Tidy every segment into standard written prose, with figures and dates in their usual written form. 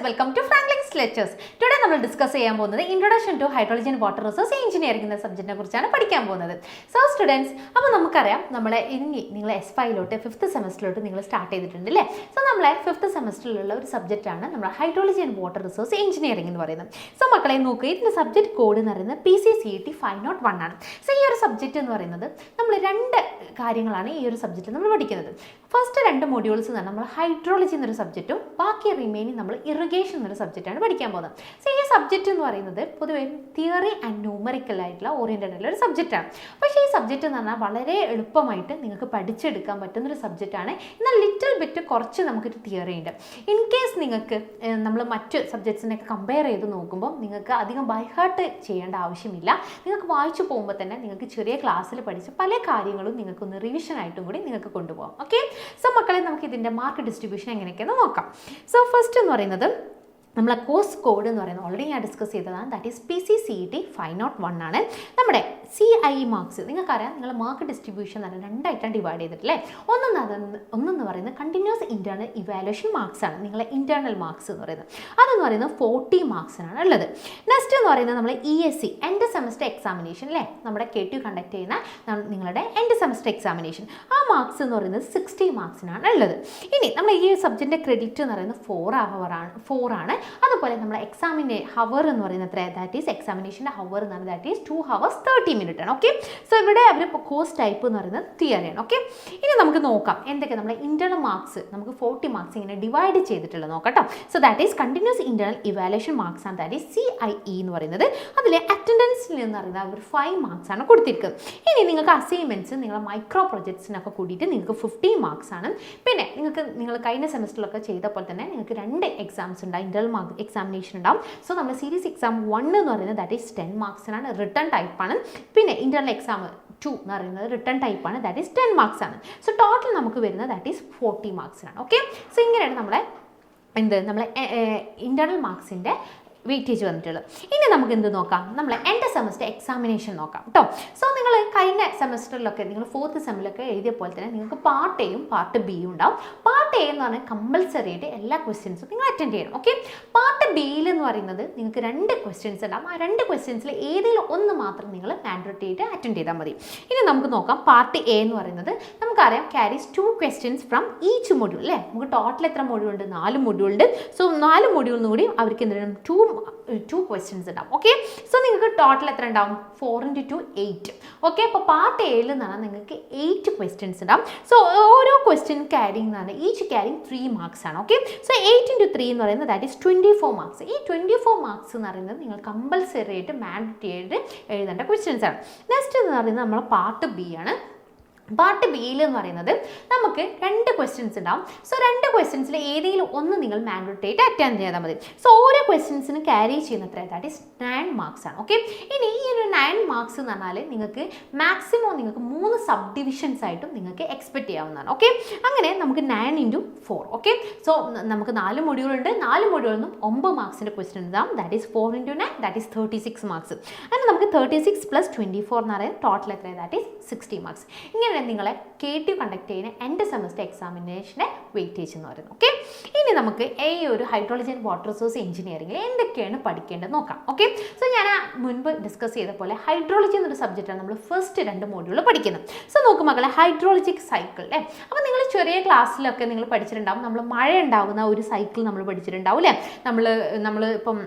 welcome to Franklin's Lectures. Today we will discuss Introduction to Hydrology and Water Resource Engineering in the subject. So students, we will S5 5th semester start. So we 5th semester subject Hydrology and Water Resource Engineering. So the subject code is PCCET 501. So this subject is two subject. First two modules hydrology എന്ന സബ്ജക്റ്റും ബാക്കി remaining നമ്മൾ irrigation എന്ന സബ്ജക്റ്റാണ് പഠിക്കാൻ പോകുന്നത്. So ഈ subject എന്ന് പറയുന്നത് പൊതുവേ തിയറി ആൻഡ് ന്യൂമറിക്കൽ ആയിട്ടുള്ള ഓറിയന്റഡ് ആയിട്ടുള്ള ഒരു സബ്ജക്റ്റാണ്. പക്ഷേ ഈ സബ്ജക്റ്റ് എന്ന് പറഞ്ഞാൽ വളരെ എളുപ്പമായിട്ട് നിങ്ങൾക്ക് പഠിച്ചെടുക്കാൻ പറ്റുന്ന ഒരു സബ്ജക്റ്റാണ്. എന്നാൽ ലിറ്റിൽ ബിറ്റ് കുറച്ച് നമുക്കൊരു തിയറി ഉണ്ട്. ഇൻ കേസ് നിങ്ങൾക്ക് നമ്മൾ മറ്റ് സബ്ജക്ട്സിനൊക്കെ കമ്പയർ ചെയ്ത് നോക്കുമ്പോൾ നിങ്ങൾക്ക് അധികം ബൈ ഹാർട്ട് ചെയ്യേണ്ട ആവശ്യമില്ല. നിങ്ങൾക്ക് വായിച്ചു പോകുമ്പോൾ തന്നെ നിങ്ങൾക്ക് ചെറിയ ക്ലാസ്സിൽ പഠിച്ച പല കാര്യങ്ങളും നിങ്ങൾക്കൊന്ന് റിവിഷൻ ആയിട്ടും കൂടി നിങ്ങൾക്ക് കൊണ്ടുപോകാം. ഓക്കെ, സോ മക്കളെ നമുക്ക് ഇതിൻ്റെ മാർക്ക് ഡിസ്ട്രിബ്യൂഷൻ എങ്ങനെയൊക്കെയെന്ന് നോക്കാം. സോ ഫസ്റ്റ് എന്ന് പറയുന്നത് നമ്മളെ കോഴ്സ് കോഡ് എന്ന് പറയുന്നത് ഓൾറെഡി ഞാൻ ഡിസ്കസ് ചെയ്തതാണ്. ദാറ്റ് ഈസ് PCCET 501 ആണ്. നമ്മുടെ CIE മാർക്സ് നിങ്ങൾക്കറിയാം, നിങ്ങൾ മാർക്ക് ഡിസ്ട്രിബ്യൂഷൻ തന്നെ രണ്ടായിട്ടാണ് ഡിവൈഡ് ചെയ്തിട്ടില്ലേ. ഒന്നെന്ന് പറയുന്നത് കണ്ടിന്യൂസ് ഇൻറ്റേർണൽ ഇവാലുവേഷൻ മാർക്സ് ആണ്. നിങ്ങളെ ഇൻറ്റേർണൽ മാർക്സ് എന്ന് പറയുന്നത് അതെന്ന് പറയുന്നത് 40 മാർക്സിനാണ് ഉള്ളത്. നെക്സ്റ്റ് എന്ന് പറയുന്നത് നമ്മൾ ESC എൻഡ് സെമസ്റ്റർ എക്സാമിനേഷൻ അല്ലേ, നമ്മുടെ KTU കണ്ടക്ട് ചെയ്യുന്ന നിങ്ങളുടെ എൻഡ് സെമസ്റ്റർ എക്സാമിനേഷൻ, ആ മാർക്സ് എന്ന് പറയുന്നത് 60 മാർക്സിനാണ് ഉള്ളത്. ഇനി നമ്മൾ ഈ സബ്ജക്റ്റിൻ്റെ ക്രെഡിറ്റ് എന്ന് പറയുന്നത് 4 ആണ്. അതുപോലെ നമ്മുടെ എക്സാമിൻ്റെ ഹവർ എന്ന് പറയുന്നത് എത്ര, ദാറ്റ് ഈസ് എക്സാമിനേഷൻ്റെ ഹവർ എന്ന് പറയുന്നത് ദാറ്റ് ഈസ് 2 hours 30 minutes ആണ്. ഓക്കെ, സോ ഇവിടെ അവർ കോഴ്സ് ടൈപ്പ് എന്ന് പറയുന്നത് തിയറിയാണ്. ഓക്കെ, ഇനി നമുക്ക് നോക്കാം എന്തൊക്കെ നമ്മുടെ ഇൻറ്റേർണൽ മാർക്സ് നമുക്ക് 40 മാർക്സ് ഇങ്ങനെ ഡിവൈഡ് ചെയ്തിട്ടുള്ളത് നോക്കാം കേട്ടോ. So that is continuous internal evaluation marks ആണ്, ദാറ്റ് ഈസ് CIE എന്ന് പറയുന്നത്. അതിൽ അറ്റൻഡൻസിൽ എന്ന് പറയുന്നത് അവർ 5 മാർക്സ് ആണ് കൊടുത്തിരിക്കുന്നത്. ഇനി നിങ്ങൾക്ക് അസൈൻമെൻറ്റ്സ് നിങ്ങളെ മൈക്രോ പ്രൊജക്ട്സിനൊക്കെ കൂടിയിട്ട് നിങ്ങൾക്ക് 15 മാർക്സ് ആണ്. പിന്നെ നിങ്ങൾ കഴിഞ്ഞ സെമസ്റ്ററിലൊക്കെ ചെയ്ത പോലെ തന്നെ നിങ്ങൾക്ക് 2 എക്സാംസ് ഉണ്ടാവും, ഇൻറ്റേർണൽ എക്സാമിനേഷൻ ഉണ്ടാവും. സോ നമ്മൾ സീരീസ് എക്സാം 1 എന്ന് പറയുന്നത് ദാറ്റ് ഈസ് 10 മാർക്സിനാണ്, റിട്ടേൺ ടൈപ്പാണ്. പിന്നെ ഇൻറ്റേർണൽ എക്സാം 2 എന്ന് പറയുന്നത് റിട്ടേൺ ടൈപ്പാണ്, ദാറ്റ് ഈസ് 10 മാർക്സ് ആണ്. സോ ടോട്ടൽ നമുക്ക് വരുന്നത് ദാറ്റ് ഈസ് 40 മാർക്സിനാണ്. ഓക്കെ, സോ ഇങ്ങനെയാണ് നമ്മളെ ഇൻറ്റേർണൽ മാർക്സിൻ്റെ വെയിറ്റേജ് വന്നിട്ടുള്ളത്. ഇനി നമുക്ക് എന്ത് നോക്കാം, നമ്മൾ എൻഡ് സെമസ്റ്റർ എക്സാമിനേഷൻ നോക്കാം കേട്ടോ. സോ നിങ്ങൾ കഴിഞ്ഞ സെമസ്റ്ററിലൊക്കെ നിങ്ങൾ 4th സെമ്മിലൊക്കെ എഴുതിയ പോലെ തന്നെ നിങ്ങൾക്ക് പാർട്ട് എയും പാർട്ട് ബിയും ഉണ്ടാവും. പാർട്ട് എ എന്ന് പറഞ്ഞാൽ കമ്പൽസറി ആയിട്ട് എല്ലാ ക്വസ്റ്റ്യൻസും നിങ്ങൾ അറ്റൻഡ് ചെയ്യണം. ഓക്കെ, പാർട്ട് ബിയിൽ എന്ന് പറയുന്നത് നിങ്ങൾക്ക് 2 ക്വസ്റ്റ്യൻസ് ഉണ്ടാവും. ആ 2 ക്വസ്റ്റ്യൻസിൽ ഏതെങ്കിലും ഒന്ന് മാത്രം നിങ്ങൾ മാൻഡേറ്ററി ആയിട്ട് അറ്റൻഡ് ചെയ്താൽ മതി. ഇനി നമുക്ക് നോക്കാം പാർട്ട് എ എന്ന് പറയുന്നത് നമുക്കറിയാം carries 2 questions from each module അല്ലേ. നമുക്ക് ടോട്ടൽ എത്ര മൊഡ്യൂൾ ഉണ്ട്, 4 മൊഡ്യൂൾ ഉണ്ട്. സോ 4 മൊഡ്യൂളിൽ കൂടി അവർക്ക് എന്താണ് 2 questions ഉണ്ടാവും. ഓക്കെ, സോ നിങ്ങൾക്ക് ടോട്ടൽ എത്ര ഉണ്ടാവും, 4 × 2 8. ഓക്കെ, അപ്പോൾ പാർട്ട് എയിൽ എന്ന് പറഞ്ഞാൽ നിങ്ങൾക്ക് 8 questions ഉണ്ടാവും. സോ ഓരോ ക്വസ്റ്റ്യൻ ക്യാരിങ് എന്ന് പറഞ്ഞാൽ ഈച്ച് ക്യാരിങ് 3 മാർക്സ് ആണ്. ഓക്കെ, സോ 8 × 3 എന്ന് പറയുന്നത് ദാറ്റ് ഈസ് 24 മാർക്സ്. ഈ 24 മാർക്സ് എന്ന് പറയുന്നത് നിങ്ങൾ കമ്പൽസറി ആയിട്ട് മാൻഡേറ്ററി ആയിട്ട് എഴുതേണ്ട ക്വസ്റ്റ്യൻസ് ആണ്. നെക്സ്റ്റ് എന്ന് പറയുന്നത് നമ്മൾ പാർട്ട് ബി ആണ്. പാർട്ട് ബിയിൽ എന്ന് പറയുന്നത് നമുക്ക് 2 questions ഉണ്ടാവും. സോ 2 questionസിൽ ഏതെങ്കിലും ഒന്ന് നിങ്ങൾ മാൻഡേറ്ററി ആയിട്ട് അറ്റൻഡ് ചെയ്താൽ മതി. സോ ഓരോ ക്വസ്റ്റ്യൻസിന് ക്യാരി ചെയ്യുന്ന എത്ര, ദാറ്റ് ഈസ് 9 മാർക്സ് ആണ്. ഓക്കെ, ഇനി ഈ ഒരു 9 മാർക്സ് എന്ന് പറഞ്ഞാൽ നിങ്ങൾക്ക് മാക്സിമം നിങ്ങൾക്ക് 3 സബ് ഡിവിഷൻസ് ആയിട്ടും നിങ്ങൾക്ക് എക്സ്പെക്ട് ചെയ്യാവുന്നതാണ്. ഓക്കെ, അങ്ങനെ നമുക്ക് 9 × 4. ഓക്കെ, സോ നമുക്ക് 4 മൊഡ്യൂൾ ഉണ്ട്. 4 മൊഡ്യൂളിൽ നിന്നും 9 മാർക്സിൻ്റെ ക്വസ്റ്റ്യൻ ഉണ്ടാവും, that is 4 × 9 that is 36 marks. അങ്ങനെ നമുക്ക് 36 + 24 എന്ന് പറയുന്നത് ടോട്ടൽ എത്ര, ദാറ്റ് ഈസ് 60 മാർക്സ്. ഇങ്ങനെ നിങ്ങളെ KTU കണ്ടക്ട് ചെയ്യുന്ന എൻഡ് സെമസ്റ്റർ എക്സാമിനേഷൻ്റെ വെയിറ്റേജ് എന്ന് പറയുന്നത്. ഓക്കെ, ഇനി നമുക്ക് ഈ ഒരു ഹൈഡ്രോളജി ആൻഡ് വാട്ടർ റിസോഴ്സ് എഞ്ചിനീയറിംഗിൽ എന്തൊക്കെയാണ് പഠിക്കേണ്ടത് നോക്കാം. ഓക്കെ, സോ ഞാൻ മുൻപ് ഡിസ്കസ് ചെയ്ത പോലെ ഹൈഡ്രോളജി എന്നൊരു സബ്ജക്റ്റാണ് നമ്മൾ ഫസ്റ്റ് 2 മോഡ്യൂൾ പഠിക്കുന്നത്. സോ നോക്കും മക്കളെ, ഹൈഡ്രോളജിക് സൈക്കിൾ അല്ലേ. അപ്പോൾ നിങ്ങൾ ചെറിയ ക്ലാസ്സിലൊക്കെ നിങ്ങൾ പഠിച്ചിട്ടുണ്ടാവും, നമ്മൾ മഴ ഉണ്ടാകുന്ന ഒരു സൈക്കിൾ നമ്മൾ പഠിച്ചിട്ടുണ്ടാവും അല്ലേ. നമ്മൾ ഇപ്പം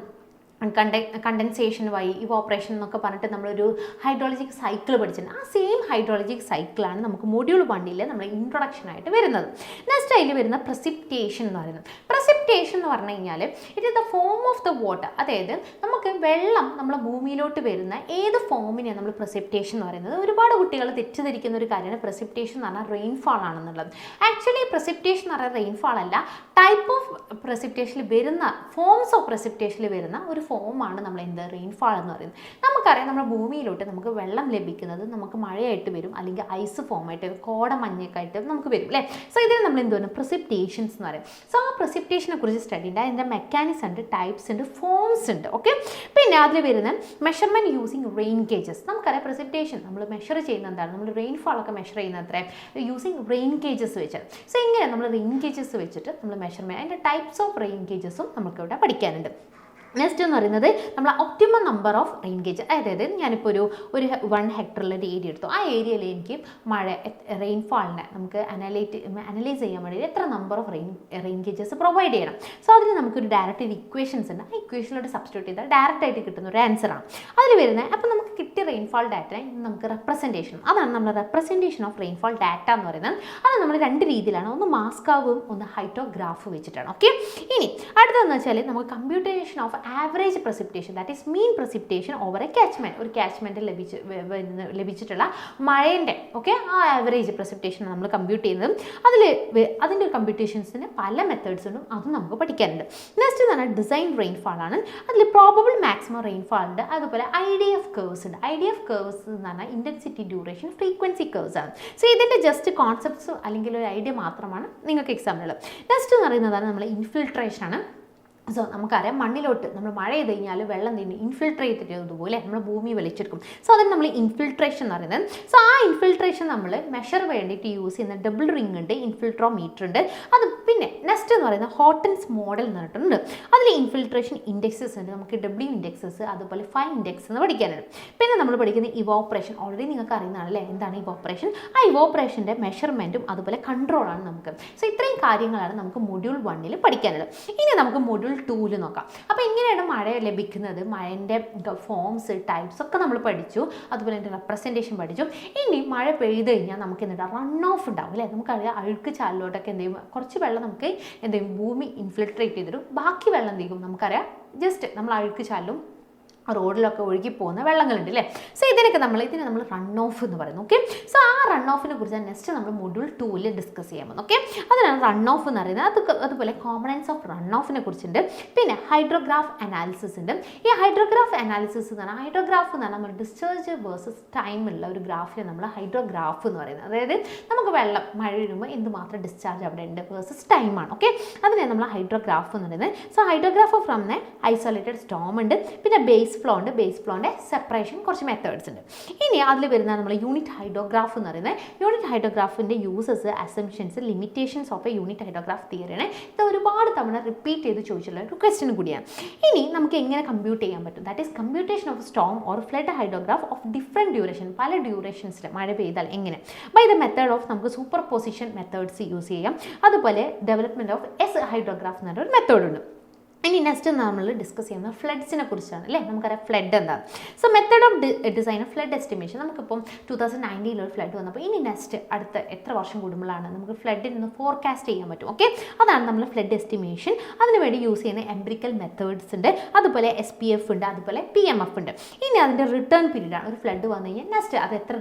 കണ്ടൻസേഷൻ വഴി ഇവോപ്പറേഷൻ എന്നൊക്കെ പറഞ്ഞിട്ട് നമ്മളൊരു ഹൈഡ്രോളജിക് സൈക്കിൾ പഠിച്ചിട്ടുണ്ട്. ആ സെയിം ഹൈഡ്രോളജിക് സൈക്കിളാണ് നമുക്ക് മൊഡ്യൂൾ 1 നമ്മൾ ഇൻട്രൊഡക്ഷൻ ആയിട്ട് വരുന്നത്. നെക്സ്റ്റ് അതിൽ വരുന്ന പ്രസിപ്റ്റേഷൻ എന്ന് പറയുന്നത്. പ്രസിപ്റ്റേഷൻ എന്ന് പറഞ്ഞു കഴിഞ്ഞാൽ it is the form of the water. അതായത് നമുക്ക് വെള്ളം നമ്മളെ ഭൂമിയിലോട്ട് വരുന്ന ഏത് ഫോമിനെയാണ് നമ്മൾ പ്രസിപ്റ്റേഷൻ എന്ന് പറയുന്നത്. ഒരുപാട് കുട്ടികൾ തെറ്റിദ്ധരിക്കുന്ന ഒരു കാര്യമാണ് പ്രസിപ്റ്റേഷൻ എന്ന് പറഞ്ഞാൽ റെയിൻഫാൾ ആണെന്നുള്ളത്. ആക്ച്വലി പ്രസിപ്റ്റേഷൻ എന്ന് പറയുന്നത് റെയിൻഫാൾ അല്ല, ടൈപ്പ് ഓഫ് പ്രസിപ്റ്റേഷനിൽ വരുന്ന ഫോംസ് ഓഫ് പ്രസിപ്റ്റേഷനിൽ വരുന്ന ഒരു ഫോമാണ് നമ്മൾ റെയിൻഫാൾ എന്ന് പറയുന്നത്. നമുക്കറിയാം നമ്മുടെ ഭൂമിയിലോട്ട് നമുക്ക് വെള്ളം ലഭിക്കുന്നത് നമുക്ക് മഴയായിട്ട് വരും, അല്ലെങ്കിൽ ഐസ് ഫോമായിട്ട് കോടമഞ്ഞൊക്കെ ആയിട്ട് നമുക്ക് വരും അല്ലേ. സോ ഇതിന് നമ്മൾ എന്ത് പറയുന്നത് പ്രസിപ്റ്റേഷൻസ് എന്ന് പറയും. സോ ആ പ്രസിപ്റ്റേഷൻ പ്രസിപ്പിറ്റേഷനെ കുറിച്ച് സ്റ്റഡി ഉണ്ട്, അതിൻ്റെ മെക്കാനിക്സ് ഉണ്ട്, ടൈപ്സ് ഉണ്ട്, ഫോംസ് ഉണ്ട്. ഓക്കെ, പിന്നെ അതിൽ വരുന്ന മെഷർമെൻറ്റ് യൂസിങ് റെയിൻ ഗേജസ്. നമുക്കറിയാം പ്രസിപ്പിറ്റേഷൻ നമ്മൾ മെഷർ ചെയ്യുന്ന എന്താണ്, നമ്മൾ റെയിൻഫോൾ ഒക്കെ മെഷർ ചെയ്യുന്ന അത്രയും യൂസിങ് റെയിൻ ഗേജസ് വെച്ചാൽ. സോ ഇങ്ങനെ നമ്മൾ റെയിൻ ഗേജസ് വെച്ചിട്ട് നമ്മൾ മെഷർമെൻറ്റ്, അതിൻ്റെ ടൈപ്സ് ഓഫ് റെയിൻ ഗേജസും നമുക്കിവിടെ പഠിക്കാനുണ്ട്. നെക്സ്റ്റ് എന്ന് പറയുന്നത് നമ്മൾ optimum number of rain gauge. അതായത് ഞാനിപ്പോൾ ഒരു 1 ഹെക്ടറിൽ ഒരു ഏരിയ എടുത്തു, ആ ഏരിയയിൽ എനിക്ക് റെയിൻഫാളിനെ നമുക്ക് അനലൈസ് ചെയ്യാൻ വേണ്ടി എത്ര number of rain gauges provide ചെയ്യണം. സോ അതിന് നമുക്കൊരു ഡയറക്റ്റ് ഇക്വേഷൻസ് ഉണ്ട്, ആ ഇക്വേഷനിലോട്ട് സബ്സ്റ്റിറ്റ്യൂട്ട് ചെയ്താൽ ഡയറക്റ്റ് ആയിട്ട് കിട്ടുന്ന ഒരു ആൻസറാണ് അതിൽ വരുന്നത്. അപ്പോൾ നമുക്ക് കിട്ടിയ റെയിൻഫാൾ ഡാറ്റ നമുക്ക് റെപ്രസെൻറ്റേഷൻ, അതാണ് നമ്മൾ റെപ്രസെൻറ്റേഷൻ ഓഫ് റെയിൻഫാൾ ഡാറ്റ എന്ന് പറയുന്നത്. അത് നമ്മൾ 2 രീതിയിലാണ്, ഒന്ന് മാസ്കാവും ഒന്ന് ഹൈഡ്രോഗ്രാഫ് വെച്ചിട്ടാണ്. ഓക്കെ, ഇനി അടുത്തതെന്ന് വെച്ചാൽ നമുക്ക് computation of average precipitation, that is mean precipitation over A catchment. ഒരു കാച്ച്മെൻറ്റ് ലഭിച്ചിട്ടുള്ള മഴേൻ്റെ ആ ആവറേജ് പ്രസിപ്പിറ്റേഷൻ നമ്മൾ കമ്പ്യൂട്ട് ചെയ്യുന്നതും അതിൻ്റെ കമ്പ്യൂട്ടേഷൻസിന് പല മെത്തേഡ്സ് ഉണ്ട്, അതും നമുക്ക് പഠിക്കാനുണ്ട്. നെക്സ്റ്റ് എന്ന് പറഞ്ഞാൽ ഡിസൈൻ റെയിൻഫാൾ ആണ്. അതിൽ പ്രോബബിൾ മാക്സിമം റെയിൻഫാൾ ഉണ്ട്, അതുപോലെ IDF കർവ്സ് ഉണ്ട്. IDF കർവ്സ് എന്ന് പറഞ്ഞാൽ ഇൻറ്റൻസിറ്റി, ഡ്യൂറേഷൻ, ഫ്രീക്വൻസി കർവ്സ് ആണ്. സോ ഇതിൻ്റെ ജസ്റ്റ് കോൺസെപ്റ്റ്സ് അല്ലെങ്കിൽ ഒരു ഐഡിയ മാത്രമാണ് നിങ്ങൾക്ക് എക്സാമിനുള്ളത്. നെക്സ്റ്റ് എന്ന് പറയുന്നതാണ് നമ്മൾ ഇൻഫിൽട്രേഷൻ ആണ്. സോ നമുക്കറിയാം മണ്ണിലോട്ട് നമ്മൾ മഴ ചെയ്ത് കഴിഞ്ഞാൽ വെള്ളം തന്നെ ഇൻഫിൽട്രേറ്റ് ചെയ്തതുപോലെ നമ്മൾ ഭൂമി വലിച്ചെടുക്കും. സോ അതിന് നമ്മൾ ഇൻഫിൽട്രേഷൻ എന്ന് പറയുന്നത്. സോ ആ ഇൻഫിൽട്രേഷൻ നമ്മൾ മെഷർ വേണ്ടിയിട്ട് യൂസ് ചെയ്യുന്ന ഡബിൾ റിംഗ് ഉണ്ട്, ഇൻഫിൽട്രോമീറ്റർ ഉണ്ട്. അത് പിന്നെ നെക്സ്റ്റ് എന്ന് പറയുന്നത് ഹോട്ടൻസ് മോഡൽ എന്ന് പറഞ്ഞിട്ടുണ്ട്. അതിൽ ഇൻഫിൽട്രേഷൻ ഇൻഡെക്സസ് ഉണ്ട്, നമുക്ക് W ഇൻഡെക്സസ് അതുപോലെ ഫൈ ഇൻഡെക്സ് എന്ന് പഠിക്കാനുണ്ട്. പിന്നെ നമ്മൾ പഠിക്കുന്ന ഇവോപ്പറേഷൻ, ഓൾറെഡി നിങ്ങൾക്ക് അറിയുന്നതാണല്ലേ എന്താണ് ഇവോപ്പറേഷൻ. ആ ഇവോപ്പറേഷൻ്റെ മെഷർമെൻറ്റും അതുപോലെ കൺട്രോളാണ് നമുക്ക്. സോ ഇത്രയും കാര്യങ്ങളാണ് നമുക്ക് മൊഡ്യൂൾ 1 പഠിക്കാനുള്ളത്. ഇനി നമുക്ക് മൊഡ്യൂൾ 2 നോക്കാം. അപ്പോൾ എങ്ങനെയാണ് മഴ ലഭിക്കുന്നത്, മഴൻ്റെ ഫോംസ്, ടൈപ്സ് ഒക്കെ നമ്മൾ പഠിച്ചു, അതുപോലെ അതിൻ്റെ റെപ്രസെൻറ്റേഷൻ പഠിച്ചു. ഇനി മഴ പെയ്ത് കഴിഞ്ഞാൽ നമുക്ക് എന്താ റൺ ഓഫ് ഉണ്ടാവും അല്ലേ. നമുക്കറിയാം അഴുക്ക് ചാലിലോട്ടൊക്കെ എന്ത് ചെയ്യും, കുറച്ച് വെള്ളം നമുക്ക് എന്ത് ചെയ്യും ഭൂമി ഇൻഫിൽട്രേറ്റ് ചെയ്തിടും, ബാക്കി വെള്ളം എന്ത് ചെയ്യും നമുക്കറിയാം ജസ്റ്റ് നമ്മൾ അഴുക്ക് ചാലും റോഡിലൊക്കെ ഒഴുകി പോകുന്ന വെള്ളങ്ങളുണ്ട് അല്ലേ. സോ ഇതിനെ നമ്മൾ റൺ ഓഫ് എന്ന് പറയുന്നു. ഓക്കെ, സോ ആ റൺ ഓഫിനെ കുറിച്ച് നെക്സ്റ്റ് നമ്മൾ മൊഡ്യൂൾ 2 ഡിസ്കസ് ചെയ്യാൻ പോകുന്നു. ഓക്കെ, അതിനാണ് റൺ ഓഫ് എന്ന് പറയുന്നത്. അതുപോലെ കോമ്പണൻസ് ഓഫ് റൺ ഓഫിനെ കുറിച്ചുണ്ട്. പിന്നെ ഹൈഡ്രോഗ്രാഫ് അനാലിസിസ് ഉണ്ട്. ഈ ഹൈഡ്രോഗ്രാഫ് അനാലിസിസ് എന്ന് പറഞ്ഞാൽ ഹൈഡ്രോഗ്രാഫ് എന്ന് പറഞ്ഞാൽ നമ്മൾ ഡിസ്ചാർജ് വേഴ്സസ് ടൈമുള്ള ഒരു ഗ്രാഫിനെ നമ്മൾ ഹൈഡ്രോഗ്രാഫ് എന്ന് പറയുന്നത്. അതായത് നമുക്ക് വെള്ളം മഴ വീഴുമ്പോൾ എന്തുമാത്രം ഡിസ്ചാർജ് അവിടെ ഉണ്ട് വേഴ്സസ് ടൈമാണ്. ഓക്കെ, അതിനെ നമ്മൾ ഹൈഡ്രോഗ്രാഫ് എന്ന് പറയുന്നത്. So hydrograph from a isolated storm ഉണ്ട്. പിന്നെ ബേസ് ഫ്ലോ ഉണ്ട്, ബേസ് ഫ്ലോൻ്റെ സെപ്പറേഷൻ കുറച്ച് മെത്തേഡ്സ് ഉണ്ട്. ഇനി അതിൽ വരുന്ന നമ്മൾ യൂണിറ്റ് ഹൈഡ്രോഗ്രാഫ് എന്ന് പറയുന്നത്. യൂണിറ്റ് ഹൈഡ്രോഗ്രാഫിൻ്റെ uses, assumptions, limitations of a unit hydrograph തിയറിയാണ്. ഇത് ഒരുപാട് തവണ റിപ്പീറ്റ് ചെയ്ത് ചോദിച്ചിട്ടുള്ള ഒരു ക്വസ്റ്റ്യൻ കൂടിയാണ്. ഇനി നമുക്ക് എങ്ങനെ കമ്പ്യൂട്ട് ചെയ്യാൻ പറ്റും, that is computation of Storm or flood hydrograph of different duration, പല ഡ്യൂറേഷൻസിൽ മഴ പെയ്താൽ എങ്ങനെ, ബൈ ദ മെത്തേഡ് ഓഫ് നമുക്ക് സൂപ്പർ പൊസിഷൻ മെത്തേഡ്സ് യൂസ് ചെയ്യാം. അതുപോലെ ഡെവലപ്മെൻറ്റ് ഓഫ് എസ് ഹൈഡ്രോഗ്രാഫ് എന്ന് പറഞ്ഞൊരു മെത്തേഡുണ്ട്. ഇനി നെക്സ്റ്റ് നമ്മൾ ഡിസ്കസ് ചെയ്യുന്നത് ഫ്ലഡ്സിനെ കുറിച്ചാണ് അല്ലേ. നമുക്കറിയാം ഫ്ലഡ് എന്താണ്. So method of design of flood estimation. നമുക്കിപ്പം 2019 ഒരു ഫ്ലഡ് വന്നപ്പോൾ ഇനി നെക്സ്റ്റ് അടുത്ത എത്ര വർഷം കൂടുമ്പോഴാണ് നമുക്ക് ഫ്ലഡിൽ നിന്ന് ഫോർകാസ്റ്റ് ചെയ്യാൻ പറ്റും. ഓക്കെ, അതാണ് നമ്മൾ ഫ്ലഡ് എസ്റ്റിമേഷൻ. അതിനുവേണ്ടി യൂസ് ചെയ്യുന്ന എംപിറിക്കൽ മെത്തേഡ്സ് ഉണ്ട്, അതുപോലെ SPF ഉണ്ട്, അതുപോലെ PMF ഉണ്ട്. ഇനി അതിൻ്റെ റിട്ടേൺ പീരീഡാണ്. ഒരു ഫ്ലഡ് വന്നു കഴിഞ്ഞാൽ നെക്സ്റ്റ് അത് എത്ര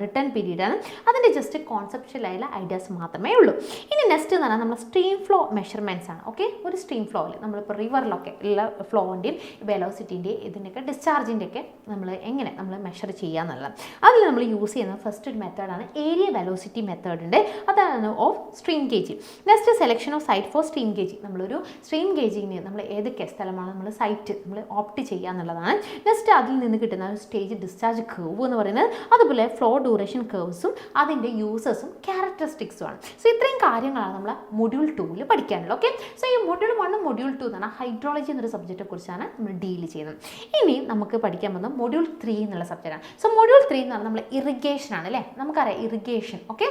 റിട്ടേൺ പീരീഡാണ്, അതിൻ്റെ ജസ്റ്റ് കോൺസെപ്ഷ്യലായുള്ള ഐഡിയാസ് മാത്രമേ ഉള്ളൂ. ഇനി നെക്സ്റ്റ് എന്ന് പറഞ്ഞാൽ നമ്മൾ സ്ട്രീം ഫ്ലോ മെഷർമെൻറ്റ്സ് ആണ്. ഓക്കെ, ഒരു സ്ട്രീം ഫ്ലോ നമ്മളിപ്പോൾ റിവറിലൊക്കെ ഉള്ള ഫ്ലോൻ്റെയും വെലോസിറ്റിൻ്റെയും ഇതിൻ്റെയൊക്കെ ഡിസ്ചാർജിൻ്റെയൊക്കെ നമ്മൾ മെഷർ ചെയ്യുക എന്നുള്ളത്. അതിൽ നമ്മൾ യൂസ് ചെയ്യുന്ന ഫസ്റ്റ് ഒരു മെത്തേഡാണ് ഏരിയ വെലോസിറ്റി മെത്തേഡ് ഉണ്ട്, അതാണ് of stream gauging. Next selection of site for stream gauging. നമ്മളൊരു സ്ട്രീം ഗേജിങ്ങിന് നമ്മൾ ഏതൊക്കെ സ്ഥലമാണ് നമ്മൾ സൈറ്റ് നമ്മൾ ഓപ്റ്റ് ചെയ്യുക എന്നുള്ളതാണ്. നെക്സ്റ്റ് അതിൽ നിന്ന് കിട്ടുന്ന ഒരു സ്റ്റേജ് ഡിസ്ചാർജ് കർവ് എന്ന് പറയുന്നത്, അതുപോലെ ഫ്ലോ ഡ്യൂറേഷൻ കർവ്സും അതിൻ്റെ യൂസസും ക്യാരക്ടറിസ്റ്റിക്സുമാണ്. സോ ഇത്രയും കാര്യങ്ങളാണ് നമ്മൾ മൊഡ്യൂൾ 2 പഠിക്കാനുള്ളത്. ഓക്കെ, സോ ഈ മൊഡ്യൂൾ 1 മൊഡ്യൂൾ 2 എന്ന് പറഞ്ഞാൽ ഹൈഡ്രോളജി എന്നൊരു സബ്ജക്റ്റിനെ കുറിച്ചാണ് നമ്മൾ ഡീൽ ചെയ്യുന്നത്. ഇനി നമുക്ക് പഠിക്കാൻ പോകുന്നത് മൊഡ്യൂൾ 3 എന്നുള്ള സബ്ജക്റ്റാണ്. സോ മൊഡ്യൂൾ 3 എന്ന് പറഞ്ഞാൽ നമ്മൾ ഇറിഗേഷൻ ആണ് അല്ലേ. നമുക്കറിയാം ഇറിഗേഷൻ. ഓക്കെ,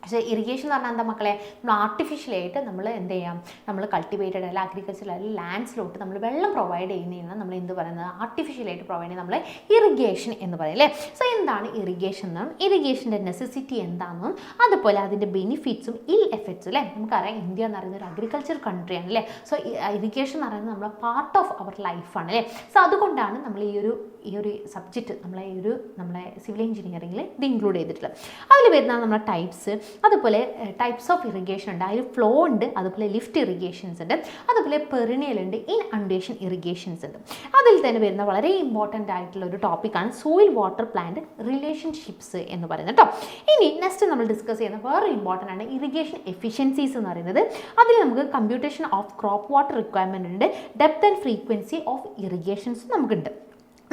പക്ഷേ ഇറിഗേഷൻ എന്ന് പറഞ്ഞാൽ എന്താ മക്കളെ, നമ്മൾ ആർട്ടിഫിഷ്യലായിട്ട് നമ്മൾ എന്ത് ചെയ്യാം, നമ്മൾ കൾട്ടിവേറ്റഡ് അല്ല അഗ്രികൾച്ചർ അല്ല ലാൻഡ്സിലോട്ട് നമ്മൾ വെള്ളം പ്രൊവൈഡ് ചെയ്യുന്നതിനാണ് നമ്മൾ എന്ത് പറയുന്നത്, ആർട്ടിഫിഷ്യലായിട്ട് പ്രൊവൈഡ് ചെയ്യുന്നത് നമ്മൾ ഇറിഗേഷൻ എന്ന് പറയും അല്ലേ. സോ എന്താണ് ഇറിഗേഷൻ എന്നും ഇറിഗേഷൻ്റെ നെസസിറ്റി എന്താണെന്നും അതുപോലെ അതിൻ്റെ ബെനിഫിറ്റ്സും ഇൽ എഫക്ട്സും അല്ലേ. നമുക്കറിയാം ഇന്ത്യ എന്ന് പറയുന്നത് ഒരു അഗ്രികൾച്ചർ കൺട്രിയാണ് അല്ലേ. സോ ഇറിഗേഷൻ എന്ന് പറയുന്നത് നമ്മളെ പാർട്ട് ഓഫ് അവർ ലൈഫാണ് അല്ലേ. സോ അതുകൊണ്ടാണ് നമ്മൾ ഈ ഒരു ഈ ഒരു സബ്ജക്റ്റ് നമ്മളെ സിവിൽ എഞ്ചിനീയറിംഗിൽ ഇത് ഇൻക്ലൂഡ് ചെയ്തിട്ടുള്ളത്. അതിൽ വരുന്നതാണ് നമ്മുടെ ടൈപ്സ്, അതുപോലെ ടൈപ്സ് ഓഫ് ഇറിഗേഷൻ ഉണ്ട്, അതിൽ ഫ്ലോ ഉണ്ട്, അതുപോലെ ലിഫ്റ്റ് ഇറിഗേഷൻസ് ഉണ്ട്, അതുപോലെ പെറിനിയൽ ഉണ്ട്, ഇൻഅണ്ടേഷൻ ഇറിഗേഷൻസ് ഉണ്ട്. അതിൽ തന്നെ വരുന്ന വളരെ ഇമ്പോർട്ടൻ്റ് ആയിട്ടുള്ള ഒരു ടോപ്പിക്കാണ് സോയിൽ വാട്ടർ പ്ലാന്റ് റിലേഷൻഷിപ്സ് എന്ന് പറയുന്നത് കേട്ടോ. ഇനി നെക്സ്റ്റ് നമ്മൾ ഡിസ്കസ് ചെയ്യുന്ന വേറെ ഇമ്പോർട്ടൻ്റ് ആണ് ഇറിഗേഷൻ എഫിഷ്യൻസീസ് എന്ന് പറയുന്നത്. അതിൽ നമുക്ക് computation of crop water requirement ഉണ്ട്, depth and frequency of irrigations നമുക്കുണ്ട്.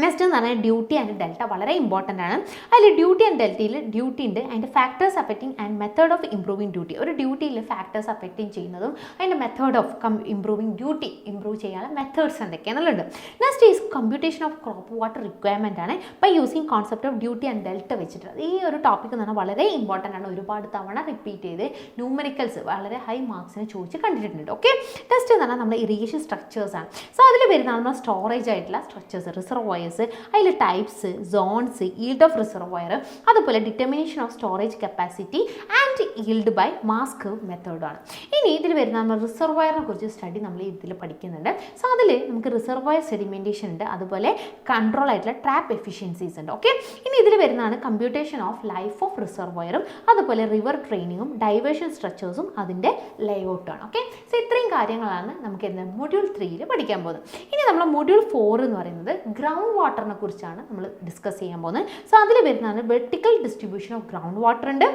നെക്സ്റ്റ് എന്ന് പറഞ്ഞാൽ ഡ്യൂട്ടി ആൻഡ് ഡെൽറ്റ വളരെ ഇമ്പോർട്ടൻ്റ് ആണ്. അതിൽ ഡ്യൂട്ടി ആൻഡ് ഡെൽറ്റയിൽ ഡ്യൂട്ടി ഉണ്ട്, അതിൻ്റെ factors affecting and method of improving duty. ഒരു ഡ്യൂട്ടിയിൽ ഫാക്ടേഴ്സ് അഫക്റ്റിംഗ് ചെയ്യുന്നതും അതിൻ്റെ method of improving duty improve ചെയ്യാനുള്ള മെത്തേഡ്സ് എന്തൊക്കെയാണെന്നുള്ളത്. Next is computation of crop water requirement ആണ് by using concept of duty and delta വെച്ചിട്ട്. ഈ ഒരു ടോപ്പിക് എന്ന് പറഞ്ഞാൽ വളരെ ഇമ്പോർട്ടൻ്റ് ആണ്, ഒരുപാട് തവണ റിപ്പീറ്റ് ചെയ്ത് ന്യൂമറിക്കൽസ് വളരെ ഹൈ മാർക്സിന് ചോദിച്ച് കണ്ടിട്ടുണ്ട്. ഓക്കെ, നെക്സ്റ്റ് എന്ന് പറഞ്ഞാൽ നമ്മുടെ ഇറിഗേഷൻ സ്ട്രക്ചേഴ്സ് ആണ്. സോ അതിൽ വരുന്ന നമ്മുടെ സ്റ്റോറേജ് ആയിട്ടുള്ള സ്ട്രക്ചേഴ്സ്, റിസർവോയേഴ്സ്, അതിൽ types, zones, yield of reservoir, അതുപോലെ determination of storage capacity and yield by mass curve മെത്തേഡാണ്. ഇനി ഇതിൽ വരുന്ന നമ്മൾ റിസർവോയറിനെ കുറിച്ച് സ്റ്റഡി നമ്മൾ ഇതിൽ പഠിക്കുന്നുണ്ട്. സോ അതിൽ നമുക്ക് റിസർവോയർ സെഡിമെൻറ്റേഷൻ ഉണ്ട്, അതുപോലെ കൺട്രോൾ ആയിട്ടുള്ള ട്രാപ്പ് എഫിഷ്യൻസീസ് ഉണ്ട്. ഓക്കെ, ഇനി ഇതിൽ വരുന്നതാണ് കമ്പ്യൂട്ടേഷൻ ഓഫ് ലൈഫ് ഓഫ് റിസർവോയറും, അതുപോലെ റിവർ ട്രെയിനിങ്ങും, ഡൈവേർഷൻ സ്ട്രക്ചേഴ്സും അതിൻ്റെ ലേഔട്ടാണ്. ഓക്കെ, സോ ഇത്രയും കാര്യങ്ങളാണ് നമുക്ക് എന്താ മൊഡ്യൂൾ 3 പഠിക്കാൻ പോകുന്നത്. ഇനി നമ്മൾ മൊഡ്യൂൾ 4 എന്ന് പറയുന്നത് ഗ്രൗണ്ട് വാട്ടറിനെ കുറിച്ചാണ് നമ്മൾ ഡിസ്കസ് ചെയ്യാൻ പോകുന്നത്. സോ അതിൽ വരുന്നതാണ് vertical distribution of ground water ഉണ്ട്,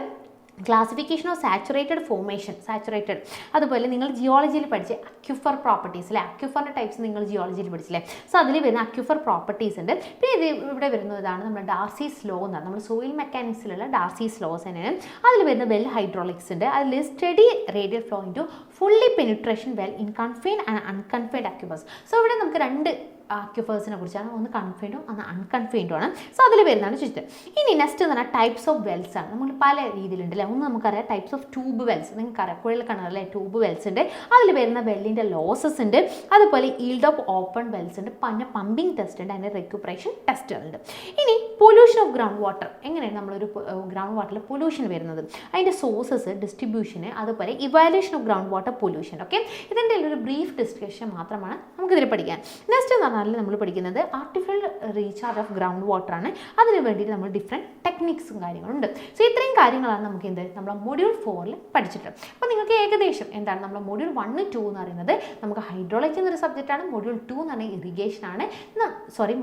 classification of saturated formation, saturated, അതുപോലെ നിങ്ങൾ ജിയോളജിയിൽ പഠിച്ച അക്യുഫർ പ്രോപ്പർട്ടീസ് അല്ലേ, അക്യുഫറിൻ്റെ ടൈപ്സ് നിങ്ങൾ ജിയോളജിയിൽ പഠിച്ചില്ലേ. സോ അതിൽ വരുന്ന അക്യുഫർ പ്രോപ്പർട്ടീസ് ഉണ്ട്. പിന്നെ ഇത് ഇവിടെ വരുന്നതാണ് നമ്മുടെ ഡാർസീസ് ലോ എന്നാണ്, നമ്മൾ സോയിൽ മെക്കാനിക്സിലുള്ള ഡാർസീസ് ലോസ് തന്നെയാണ്. അതിൽ വരുന്ന വെൽ ഹൈഡ്രോളിക്സ് ഉണ്ട്, അതിൽ study radial flow into fully penetration well in confined and unconfined aquifers. So ഇവിടെ നമുക്ക് രണ്ട് അക്യുഫേഴ്സിനെ കുറിച്ചാണ്, ഒന്ന് കൺഫൈൻഡും ഒന്ന് അൺകൺഫൈൻഡും ആണ്. സോ അതിൽ വരുന്നതാണ് ചുറ്റും. ഇനി നെക്സ്റ്റ് എന്ന് പറഞ്ഞാൽ ടൈപ്സ് ഓഫ് വെൽസ് ആണ്. നമ്മൾ പല രീതിയിലുണ്ട് അല്ലേ. ഒന്ന് നമുക്കറിയാം ടൈപ്സ് ഓഫ് ട്യൂബ് വെൽസ്, നിങ്ങൾക്കറിയാം കുഴൽ കിണറല്ലേ ട്യൂബ് വെൽസ് ഉണ്ട്, അതിൽ വരുന്ന വെല്ലിൻ്റെ ലോസസ് ഉണ്ട്, അതുപോലെ ഈൽഡ് ഓഫ് ഓപ്പൺ വെൽസ് ഉണ്ട്, പിന്നെ പമ്പിങ് ടെസ്റ്റ് ഉണ്ട്, അതിൻ്റെ റെക്യുപ്പറേഷൻ ടെസ്റ്റുകളുണ്ട്. ഇനി പൊല്യൂഷൻ ഓഫ് ഗ്രൗണ്ട് വാട്ടർ, എങ്ങനെയാണ് നമ്മളൊരു ഗ്രൗണ്ട് വാട്ടറിൽ പൊല്യൂഷൻ വരുന്നത്, അതിൻ്റെ സോഴ്സസ്, ഡിസ്ട്രിബ്യൂഷന്, അതുപോലെ evaluation of ground water pollution. Okay, ഇതിൻ്റെ ഒരു ബ്രീഫ് ഡിസ്കഷൻ മാത്രമാണ് നമുക്കിതിൽ പഠിക്കാൻ. നെക്സ്റ്റ് എന്ന് പറഞ്ഞാൽ നമ്മൾ പഠിക്കുന്നത് artificial recharge of ground water ആണ്. അതിന് വേണ്ടിയിട്ട് നമ്മൾ ഡിഫറെൻറ്റ് ടെക്നിക്സും കാര്യങ്ങളുണ്ട്. സോ ഇത്രയും കാര്യങ്ങളാണ് നമുക്ക് എന്ത് നമ്മളെ മൊഡ്യൂൾ 4 പഠിച്ചിട്ടുള്ളത്. അപ്പോൾ നിങ്ങൾക്ക് ഏകദേശം എന്താണ് നമ്മുടെ മൊഡ്യൂൾ 1, 2 എന്ന് പറയുന്നത് നമുക്ക് ഹൈഡ്രോളജി എന്നൊരു സബ്ജക്റ്റാണ്, മൊഡ്യൂൾ 2 എന്ന് പറഞ്ഞാൽ ഇറിഗേഷൻ ആണ്,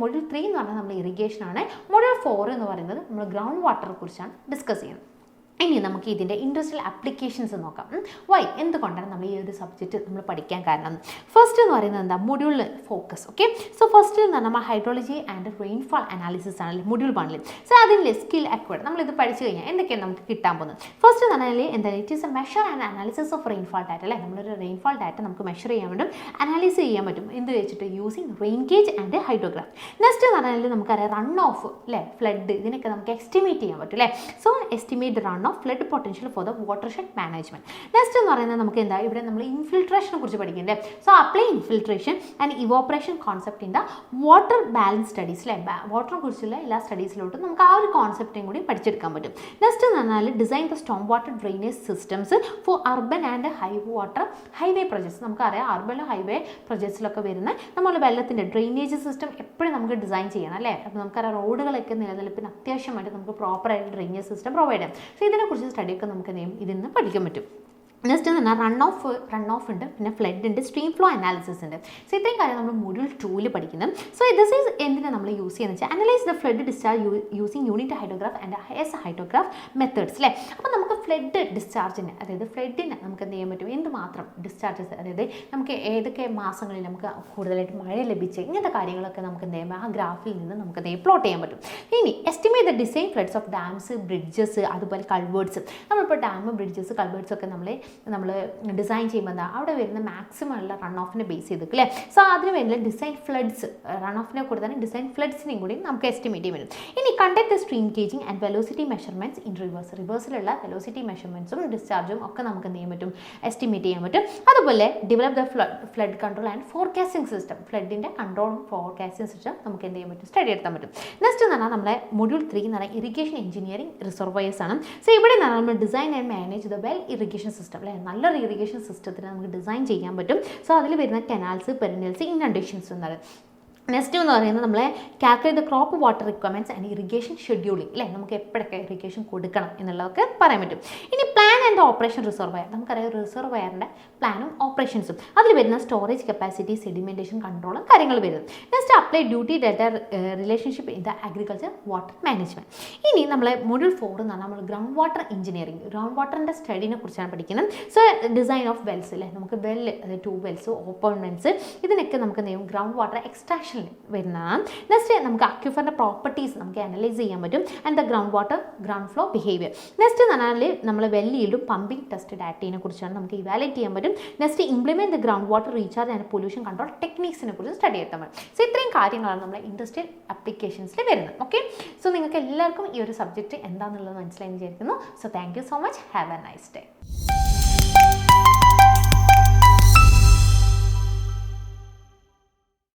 മൊഡ്യൂൾ 3 എന്ന് പറഞ്ഞാൽ നമ്മൾ ഇറിഗേഷൻ ആണ്, മൊഡ്യൂൾ 4 എന്ന് പറയുന്നത് നമ്മൾ ഗ്രൗണ്ട് വാട്ടറെ കുറിച്ചാണ് ഡിസ്കസ് ചെയ്യുന്നത്. ഇനി നമുക്ക് ഇതിൻ്റെ ഇൻഡസ്ട്രിയൽ ആപ്ലിക്കേഷൻസ് നോക്കാം. വൈ, എന്തുകൊണ്ടാണ് നമ്മൾ ഈ ഒരു സബ്ജക്റ്റ് നമ്മൾ പഠിക്കാൻ കാരണം. ഫസ്റ്റ് എന്ന് പറയുന്നത് എന്താ, മൊഡ്യൂളിൽ ഫോക്കസ്. ഓക്കെ, സോ ഫസ്റ്റ് എന്ന് പറഞ്ഞാൽ നമ്മൾ ഹൈഡ്രോളജി ആൻഡ് റെയിൻഫാൾ അനാലിസിസ് ആണല്ലേ മൊഡ്യൂൾ 1. സോ അതിൻ്റെ സ്കിൽ അക്വയർഡ് നമ്മളിത് പഠിച്ചു കഴിഞ്ഞാൽ എന്തൊക്കെയാണ് നമുക്ക് കിട്ടാൻ പോകുന്നത്. ഫസ്റ്റ് എന്ന് പറഞ്ഞാൽ എന്താ, it is A measure and analysis of rainfall data അല്ലേ. നമ്മളൊരു റെയിൻഫാൾ ഡാറ്റ നമുക്ക് മെഷർ ചെയ്യാൻ പറ്റും, അനാലിസ് ചെയ്യാൻ പറ്റും, എന്ത് വെച്ചിട്ട് using rain gauge and hydrograph. Next എന്ന് പറഞ്ഞാൽ നമുക്കറിയാം റൺ ഓഫ് അല്ലേ, ഫ്ലഡ്, ഇതിനൊക്കെ നമുക്ക് എസ്റ്റിമേറ്റ് ചെയ്യാൻ പറ്റും അല്ലേ. So estimate run off flood potential for the watershed management. Next എന്ന് പറയുന്നത് നമുക്ക് എന്താ, ഇവിടെ നമ്മൾ ഇൻഫിൽട്രേഷനെ കുറിച്ച് പഠിക്കണ്ടേ. So apply infiltration and evaporation concept in the water balance studies അല്ലേ. വാട്ടറിനെ കുറിച്ചുള്ള എല്ലാ സ്റ്റഡീസിലോട്ടും നമുക്ക് ആ ഒരു കോൺസെപ്റ്റും കൂടി പഠിച്ചെടുക്കാൻ പറ്റും. നെക്സ്റ്റ് എന്ന് പറഞ്ഞാൽ design the Storm water drainage systems four urban and highway projects. നമുക്കറിയാം അർബൻ ഹൈവേ പ്രൊജക്ട്സിലൊക്കെ വരുന്ന നമ്മൾ വെള്ളത്തിൻ്റെ ഡ്രെയിനേജ് സിസ്റ്റം എപ്പോഴും നമുക്ക് ഡിസൈൻ ചെയ്യണം അല്ലേ. അപ്പോൾ നമുക്കറിയാം റോഡുകളൊക്കെ നിലനിൽപ്പിന് അത്യാവശ്യമായിട്ട് നമുക്ക് പ്രോപ്പറായിട്ട് ഡ്രെയിനേജ് സിസ്റ്റം പ്രൊവൈഡ് ചെയ്യാം. സോ ഇതിനെക്കുറിച്ച് സ്റ്റഡിയൊക്കെ നമുക്ക് ഇതിൽ നിന്ന് പഠിക്കാൻ പറ്റും. നെക്സ്റ്റ് എന്ന് പറഞ്ഞാൽ റൺ ഓഫ് ഉണ്ട്, പിന്നെ ഫ്ലഡ് ഉണ്ട്, സ്ട്രീം ഫ്ലോ അനാലിസിസ് ഉണ്ട്. സോ ഇത്രയും കാര്യം നമ്മൾ മൊഡ്യൂൾ 2 പഠിക്കുന്നത്. സോ ദിസ് ഈസ് എന്തിനാണ് നമ്മൾ യൂസ് ചെയ്യുന്നത് വെച്ചാൽ analyse the flood discharge using unit hydrograph and hydrograph methods അല്ലേ. അപ്പോൾ നമുക്ക് ഫ്ലഡ് ഡിസ്ചാർജിന്, അതായത് ഫ്ലഡിന് നമുക്ക് എന്ത് ചെയ്യാൻ പറ്റും, എന്തുമാത്രം ഡിസ്ചാർജസ്, അതായത് നമുക്ക് ഏതൊക്കെ മാസങ്ങളിൽ നമുക്ക് കൂടുതലായിട്ട് മഴ ലഭിച്ച് ഇങ്ങനത്തെ കാര്യങ്ങളൊക്കെ നമുക്ക് എന്ത് ചെയ്യാം ആ ഗ്രാഫിൽ നിന്ന് നമുക്ക് എന്ത് പ്ലോട്ട് ചെയ്യാൻ പറ്റും. ഇനി estimate the design floods of dams, bridges, അതുപോലെ കൾവേർട്സ്. നമ്മളിപ്പോൾ ഡാം, ബ്രിഡ്ജസ്, കൾവേർട്സ് ഒക്കെ നമ്മൾ ഡിസൈൻ ചെയ്യുമ്പോൾ എന്താ അവിടെ വരുന്ന മാക്സിമം ഉള്ള റൺ ഓഫിനെ ബേസ് ചെയ്തിട്ട് അല്ലേ. സോ അതിന് വേണ്ടി ഡിസൈൻ ഫ്ലഡ്സ്, റൺ ഓഫിനെ കൂടെ തന്നെ ഡിസൈൻ ഫ്ലഡ്സിനെയും കൂടി നമുക്ക് എസ്റ്റിമേറ്റ് ചെയ്യാൻ പറ്റും. ഇനി conduct the stream gauging and velocity measurements in റിവേഴ്സിലുള്ള വെലോസിറ്റി മെഷർമെൻറ്റ്സും ഡിസ്ചാർജും ഒക്കെ നമുക്ക് എന്ത് ചെയ്യാൻ പറ്റും, എസ്റ്റിമേറ്റ് ചെയ്യാൻ പറ്റും. അതുപോലെ develop the flood control and forecasting system, ഫ്ലഡിൻ്റെ കൺട്രോളും ഫോർകാസ്റ്റിംഗ് സിസ്റ്റം നമുക്ക് എന്ത് ചെയ്യാൻ പറ്റും, സ്റ്റഡി എടുത്താൻ പറ്റും. നെക്സ്റ്റ് എന്ന് പറഞ്ഞാൽ നമ്മുടെ മൊഡ്യൂൾ 3 എന്ന് പറഞ്ഞാൽ ഇറിഗേഷൻ എഞ്ചിനീയറിംഗ് റിസർവോയേഴ്സ് ആണ്. സോ ഇവിടെ നിന്ന് നമ്മൾ design and manage the well irrigation system അല്ലേ. നല്ലൊരു ഇറിഗേഷൻ സിസ്റ്റത്തിന് നമുക്ക് ഡിസൈൻ ചെയ്യാൻ പറ്റും. സോ അതിൽ വരുന്ന കനാൽസ്, പെരിനിയൽസ്, ഇൻഅണ്ടേഷൻസ് എന്നാണ്. നെക്സ്റ്റ് എന്ന് പറയുന്നത് നമ്മളെ calculate the crop water requirements and irrigation scheduling അല്ലേ, നമുക്ക് എപ്പോഴൊക്കെ ഇറിഗേഷൻ കൊടുക്കണം എന്നുള്ളതൊക്കെ പറയാൻ പറ്റും. ഇനി പ്ലാൻ ആൻഡ് ഓപ്പറേഷൻ റിസർവയർ, നമുക്കറിയാം റിസർവയറിൻ്റെ പ്ലാനും ഓപ്പറേഷൻസും അതിൽ വരുന്ന സ്റ്റോറേജ് കപ്പാസിറ്റി, സെഡിമെൻറ്റേഷൻ കൺട്രോളും കാര്യങ്ങൾ വരുന്നത്. Next apply duty data relationship in the agriculture water management. ഇനി നമ്മളെ മൊഡ്യൂൾ 4 എന്ന് പറഞ്ഞാൽ നമ്മൾ ഗ്രൗണ്ട് വാട്ടർ എഞ്ചിനീയറിംഗ്, ഗ്രൗണ്ട് വാട്ടറിൻ്റെ സ്റ്റഡീനെ കുറിച്ചാണ് പഠിക്കുന്നത്. സോ ഡിസൈൻ ഓഫ് വെൽസ് അല്ലേ, നമുക്ക് വെല്ല്, ട്യൂബ് വെൽസ്, ഓപ്പൺ വെൽസ്, ഇതിനൊക്കെ നമുക്ക് എന്ത് ചെയ്യും, ഗ്രൗണ്ട് വാട്ടർ എക്സ്ട്രാക്ഷൻ വരുന്നതാണ്. നെക്സ്റ്റ് നമുക്ക് അക്യൂഫറിൻ്റെ പ്രോപ്പർട്ടീസ് നമുക്ക് അനലൈസ് ചെയ്യാൻ പറ്റും and the ground water ground flow behaviour. Next എന്ന് പറഞ്ഞാൽ നമ്മൾ വെൽ ഈൽഡും പമ്പിംഗ് ടെസ്റ്റ് ഡാറ്റയെ കുറിച്ചാണ് നമുക്ക് ഇവാലുവേറ്റ് ചെയ്യാൻ പറ്റും. Next implement the ground water recharge and pollution control ടെക്നിക്സിനെ കുറിച്ച് സ്റ്റഡി ചെയ്താൽ മതി. സോ ഇത്രയും കാര്യങ്ങളാണ് നമ്മുടെ ഇൻഡസ്ട്രിയൽ ആപ്ലിക്കേഷൻസിൽ വരുന്നത്. ഓക്കെ, സോ നിങ്ങൾക്ക് എല്ലാവർക്കും ഈ ഒരു സബ്ജക്റ്റ് എന്താണെന്നുള്ളത് മനസ്സിലായി വിചാരിക്കുന്നു. So thank you so much, have A nice day.